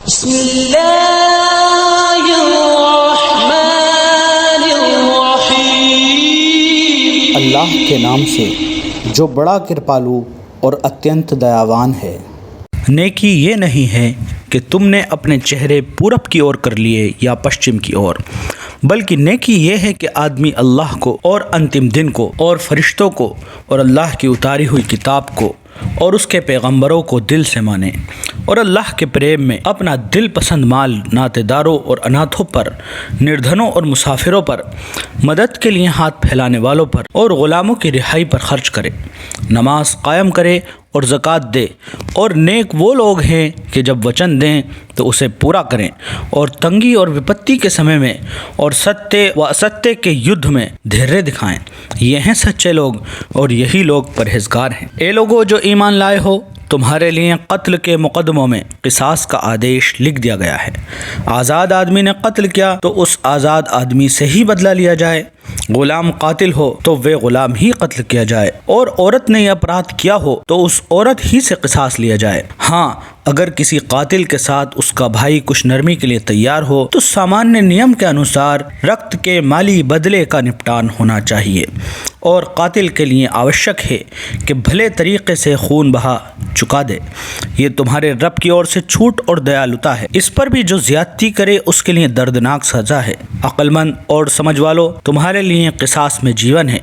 بسم اللہ الرحمن الرحیم۔ اللہ کے نام سے جو بڑا کرپالو اور اتینت دیاوان ہے۔ نیکی یہ نہیں ہے کہ تم نے اپنے چہرے پورب کی اور کر لیے یا پشچم کی اور، بلکہ نیکی یہ ہے کہ آدمی اللہ کو اور انتم دن کو اور فرشتوں کو اور اللہ کی اتاری ہوئی کتاب کو اور اس کے پیغمبروں کو دل سے مانے، اور اللہ کے پریب میں اپنا دل پسند مال ناطے داروں اور اناتھوں پر، نردھنوں اور مسافروں پر، مدد کے لیے ہاتھ پھیلانے والوں پر اور غلاموں کی رہائی پر خرچ کرے، نماز قائم کرے اور زکوٰۃ دے، اور نیک وہ لوگ ہیں کہ جب وچن دیں تو اسے پورا کریں، اور تنگی اور وپتی کے سمے میں اور ستے و استے کے یدھ میں دھیرے دکھائیں۔ یہ ہیں سچے لوگ اور یہی لوگ پرہیزگار ہیں۔ اے لوگو جو ایمان لائے ہو، تمہارے لیے قتل کے مقدموں میں قصاص کا آدیش لکھ دیا گیا ہے۔ آزاد آدمی نے قتل کیا تو اس آزاد آدمی سے ہی بدلہ لیا جائے، غلام قاتل ہو تو وہ غلام ہی قتل کیا جائے، اور عورت نے یہ اپرادھ کیا ہو تو اس عورت ہی سے قصاص لیا جائے۔ ہاں، اگر کسی قاتل کے ساتھ اس کا بھائی کچھ نرمی کے لیے تیار ہو تو سامانیہ نیم کے انوسار رقت کے مالی بدلے کا نپٹان ہونا چاہیے، اور قاتل کے لیے آوشک ہے کہ بھلے طریقے سے خون بہا چکا دے۔ یہ تمہارے رب کی اور سے چھوٹ اور دیالتا ہے۔ اس پر بھی جو زیادتی کرے اس کے لیے دردناک سزا ہے۔ عقل مند اور سمجھ والو، تمہارے لیے قصاص میں جیون ہے۔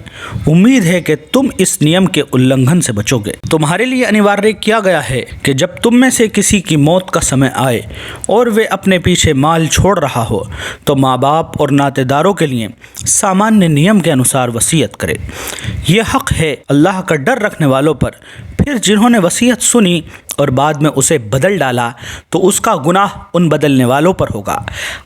امید ہے کہ تم اس نیم کے النگھن سے بچو گے۔ تمہارے لیے انواریہ کیا گیا ہے کہ جب تم میں سے کسی کی موت کا سمے آئے اور وہ اپنے پیچھے مال چھوڑ رہا ہو تو ماں باپ اور ناطے داروں کے لیے سامانیہ نیم کے انوسار وصیت کرے۔ یہ حق ہے اللہ کا ڈر رکھنے والوں پر۔ پھر جنہوں نے وصیت سنی اور بعد میں اسے بدل ڈالا تو اس کا گناہ ان بدلنے والوں پر ہوگا۔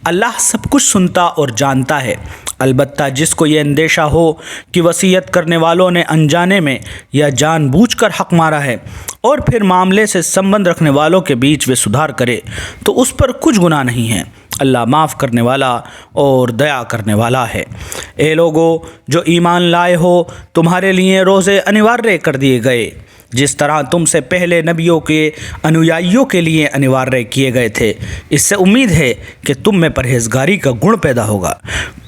اللہ سب کچھ سنتا اور جانتا ہے۔ البتہ جس کو یہ اندیشہ ہو کہ وصیت کرنے والوں نے انجانے میں یا جان بوجھ کر حق مارا ہے، اور پھر معاملے سے سمبند رکھنے والوں کے بیچ وہ سدھار کرے تو اس پر کچھ گناہ نہیں ہے۔ اللہ معاف کرنے والا اور دیا کرنے والا ہے۔ اے لوگو جو ایمان لائے ہو، تمہارے لیے روزے انواریہ کر دیے گئے، جس طرح تم سے پہلے نبیوں کے انویائیوں کے لیے انواریہ کیے گئے تھے۔ اس سے امید ہے کہ تم میں پرہیزگاری کا گن پیدا ہوگا۔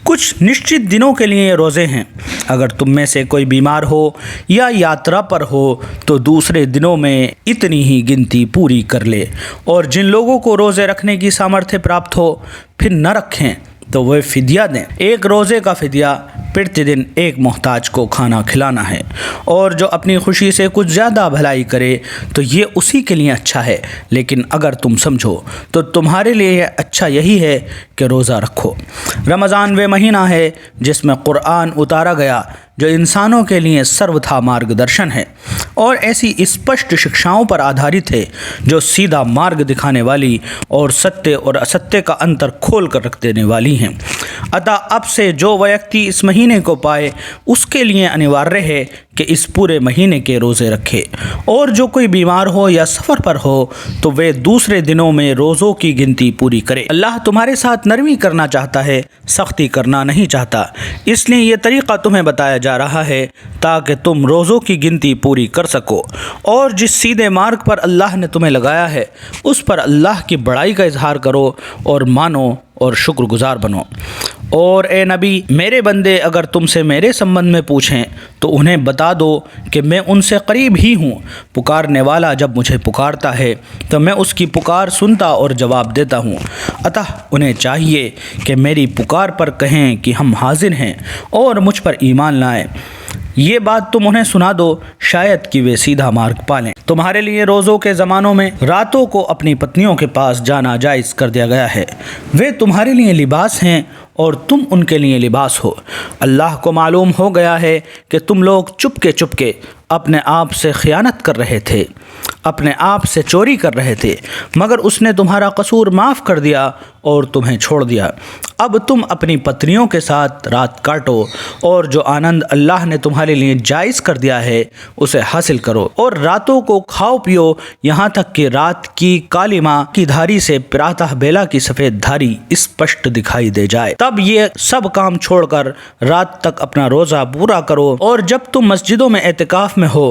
کچھ نشچت دنوں کے لیے روزے ہیں۔ اگر تم میں سے کوئی بیمار ہو یا یاترا پر ہو تو دوسرے دنوں میں اتنی ہی گنتی پوری کر لے، اور جن لوگوں کو روزے رکھنے کی سامرتھ پراپت ہو پھر نہ رکھیں تو وہ فدیہ دیں۔ ایک روزے کا فدیہ پرتی دن ایک محتاج کو کھانا کھلانا ہے، اور جو اپنی خوشی سے کچھ زیادہ بھلائی کرے تو یہ اسی کے لیے اچھا ہے، لیکن اگر تم سمجھو تو تمہارے لیے اچھا یہی ہے کہ روزہ رکھو۔ رمضان وہ مہینہ ہے جس میں قرآن اتارا گیا، جو انسانوں کے لیے سرو تھا مارگ درشن ہے، اور ایسی اسپشٹ شکشاؤں پر آدھارت ہے جو سیدھا مارگ دکھانے والی اور ستے اور استے کا انتر کھول کر رکھ دینے والی ہیں۔ عطا اب سے جو ویکتی اس مہینے کو پائے اس کے لیے انواریہ ہے کہ اس پورے مہینے کے روزے رکھے، اور جو کوئی بیمار ہو یا سفر پر ہو تو وہ دوسرے دنوں میں روزوں کی گنتی پوری کرے۔ اللہ تمہارے ساتھ نرمی کرنا چاہتا ہے، سختی کرنا نہیں چاہتا، اس لیے یہ طریقہ تمہیں بتایا جا رہا ہے تاکہ تم روزوں کی گنتی پوری کر سکو، اور جس سیدھے مارگ پر اللہ نے تمہیں لگایا ہے اس پر اللہ کی بڑائی کا اظہار کرو اور مانو اور شکر گزار بنو۔ اور اے نبی، میرے بندے اگر تم سے میرے سمبند میں پوچھیں تو انہیں بتا دو کہ میں ان سے قریب ہی ہوں۔ پکارنے والا جب مجھے پکارتا ہے تو میں اس کی پکار سنتا اور جواب دیتا ہوں۔ اتہ انہیں چاہیے کہ میری پکار پر کہیں کہ ہم حاضر ہیں اور مجھ پر ایمان لائیں۔ یہ بات تم انہیں سنا دو، شاید کہ وہ سیدھا مارگ پالیں۔ تمہارے لیے روزوں کے زمانوں میں راتوں کو اپنی پتنیوں کے پاس جانا جائز کر دیا گیا ہے۔ وہ تمہارے لیے لباس ہیں اور تم ان کے لیے لباس ہو۔ اللہ کو معلوم ہو گیا ہے کہ تم لوگ چپکے چپکے اپنے آپ سے خیانت کر رہے تھے، اپنے آپ سے چوری کر رہے تھے، مگر اس نے تمہارا قصور معاف کر دیا اور تمہیں چھوڑ دیا۔ اب تم اپنی پتنیوں کے ساتھ رات کاٹو، اور جو آنند اللہ نے تمہارے لیے جائز کر دیا ہے اسے حاصل کرو، اور راتوں کو کھاؤ پیو یہاں تک کہ رات کی کالی ماں کی دھاری سے پراتہ بیلا کی سفید دھاری اسپشٹ دکھائی دے جائے۔ تب یہ سب کام چھوڑ کر رات تک اپنا روزہ پورا کرو، اور جب تم مسجدوں میں اعتکاف میں ہو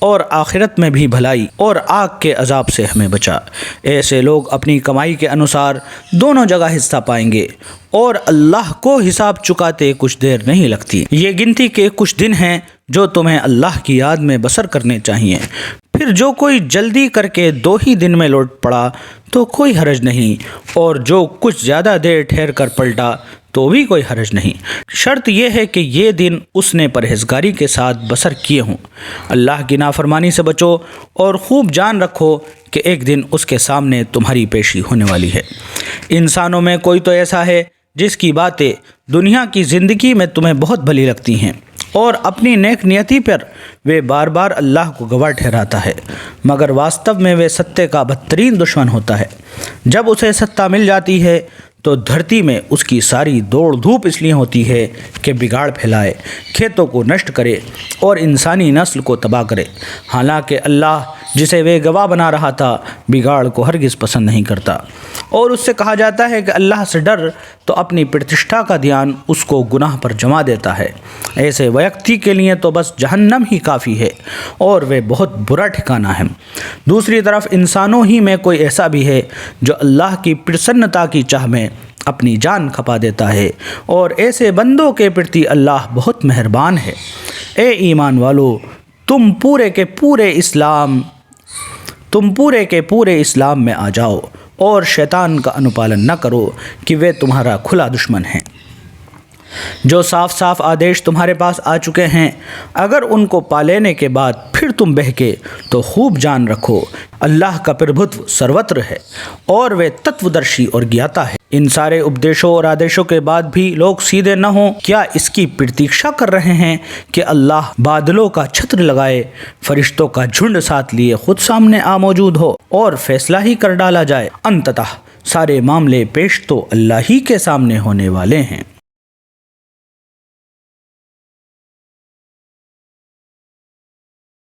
اور آخرت میں بھی بھلائی اور آگ کے عذاب سے ہمیں بچا۔ ایسے لوگ اپنی کمائی کے انوسار دونوں جگہ حصہ پائیں گے اور اللہ کو حساب چکاتے کچھ دیر نہیں لگتی۔ یہ گنتی کے کچھ دن ہیں جو تمہیں اللہ کی یاد میں بسر کرنے چاہیے۔ پھر جو کوئی جلدی کر کے 2 ہی دن میں لوٹ پڑا تو کوئی حرج نہیں، اور جو کچھ زیادہ دیر ٹھہر کر پلٹا تو بھی کوئی حرج نہیں۔ شرط یہ ہے کہ یہ دن اس نے پرہیزگاری کے ساتھ بسر کیے ہوں۔ اللہ کی نافرمانی سے بچو اور خوب جان رکھو کہ ایک دن اس کے سامنے تمہاری پیشی ہونے والی ہے۔ انسانوں میں کوئی تو ایسا ہے جس کی باتیں دنیا کی زندگی میں تمہیں بہت بھلی لگتی ہیں، اور اپنی نیک نیتی پر وہ بار بار اللہ کو گواہ ٹھہراتا ہے، مگر واستو میں وہ ستے کا بدترین دشمن ہوتا ہے۔ جب اسے ستہ مل جاتی ہے تو دھرتی میں اس کی ساری دوڑ دھوپ اس لیے ہوتی ہے کہ بگاڑ پھیلائے، کھیتوں کو نشٹ کرے اور انسانی نسل کو تباہ کرے، حالانکہ اللہ جسے وہ گواہ بنا رہا تھا بگاڑ کو ہرگز پسند نہیں کرتا۔ اور اس سے کہا جاتا ہے کہ اللہ سے ڈر تو اپنی پرتشٹھا کا دھیان اس کو گناہ پر جما دیتا ہے۔ ایسے ویکتی کے لیے تو بس جہنم ہی کافی ہے، اور وہ بہت برا ٹھکانہ ہے۔ دوسری طرف انسانوں ہی میں کوئی ایسا بھی ہے جو اللہ کی پرسنتا کی چاہ میں اپنی جان کھپا دیتا ہے، اور ایسے بندوں کے پرتی اللہ بہت مہربان ہے۔ اے ایمان والو، تم پورے کے پورے اسلام میں آ جاؤ اور شیطان کا انوپالن نہ کرو کہ وہ تمہارا کھلا دشمن ہے۔ جو صاف صاف آدیش تمہارے پاس آ چکے ہیں، اگر ان کو پا لینے کے بعد پھر تم بہکے تو خوب جان رکھو اللہ کا پربھتو سروتر ہے، اور وہ تتودرشی اور گیاتا ہے۔ ان سارے اپدیشوں اور آدیشوں کے بعد بھی لوگ سیدھے نہ ہوں، کیا اس کی پرتیکشا کر رہے ہیں کہ اللہ بادلوں کا چھتر لگائے، فرشتوں کا جھنڈ ساتھ لیے خود سامنے آ موجود ہو اور فیصلہ ہی کر ڈالا جائے؟ انتتہ سارے معاملے پیش تو اللہ ہی کے سامنے ہونے والے ہیں۔